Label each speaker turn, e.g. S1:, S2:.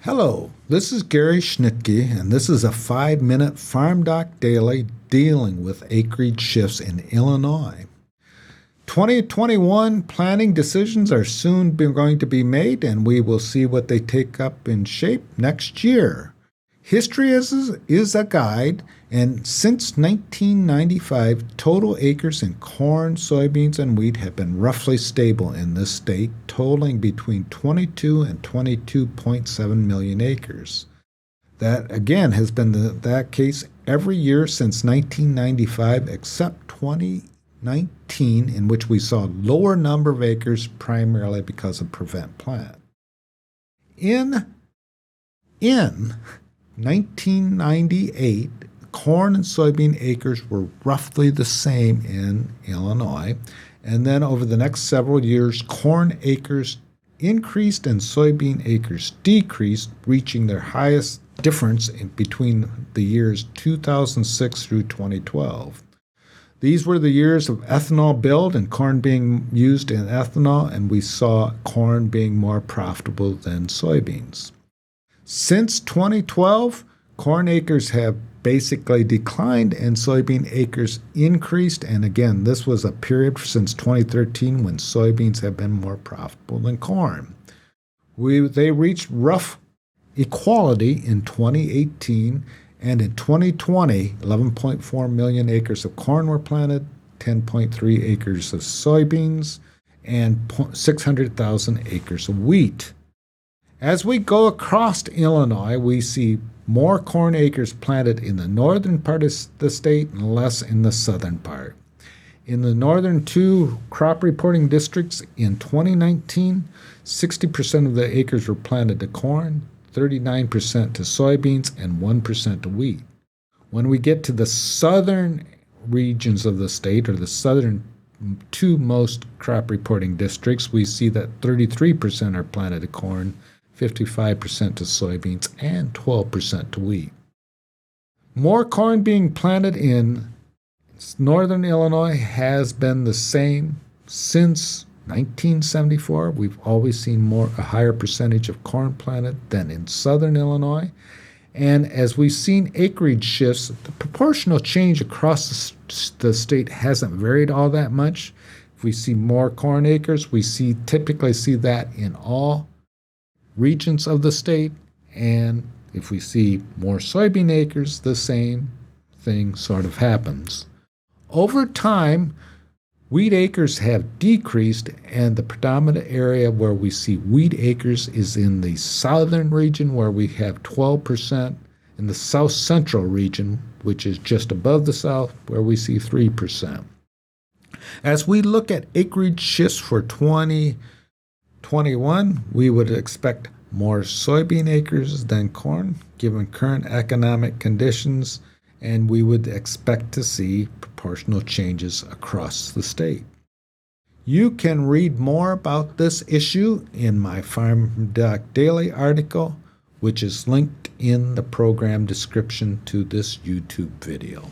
S1: Hello, this is Gary Schnitkey, and this is a 5-minute farmdoc daily dealing with acreage shifts in Illinois. 2021 planting decisions are soon going to be made, and we will see what they take up in shape next year. History is a guide, and since 1995, total acres in corn, soybeans, and wheat have been roughly stable in this state, totaling between 22 and 22.7 million acres. That, again, has been that case every year since 1995, except 2019, in which we saw lower number of acres primarily because of prevent plant. In 1998, corn and soybean acres were roughly the same in Illinois, and then over the next several years, corn acres increased and soybean acres decreased, reaching their highest difference between the years 2006 through 2012. These were the years of ethanol build and corn being used in ethanol, and we saw corn being more profitable than soybeans. Since 2012, corn acres have basically declined and soybean acres increased. And again, this was a period since 2013 when soybeans have been more profitable than corn. They reached rough equality in 2018, and in 2020, 11.4 million acres of corn were planted, 10.3 acres of soybeans, and 600,000 acres of wheat. As we go across Illinois, we see more corn acres planted in the northern part of the state and less in the southern part. In the northern two crop reporting districts in 2019, 60% of the acres were planted to corn, 39% to soybeans, and 1% to wheat. When we get to the southern regions of the state, or the southern two most crop reporting districts, we see that 33% are planted to corn, 55% to soybeans, and 12% to wheat. More corn being planted in northern Illinois has been the same since 1974. We've always seen a higher percentage of corn planted than in southern Illinois. And as we've seen acreage shifts, the proportional change across the state hasn't varied all that much. If we see more corn acres, we typically see that in all regions of the state, and if we see more soybean acres, the same thing sort of happens. Over time, wheat acres have decreased, and the predominant area where we see wheat acres is in the southern region, where we have 12%, in the south central region, which is just above the south, where we see 3%. As we look at acreage shifts for 2021, we would expect more soybean acres than corn, given current economic conditions, and we would expect to see proportional changes across the state. You can read more about this issue in my farmdoc daily article, which is linked in the program description to this YouTube video.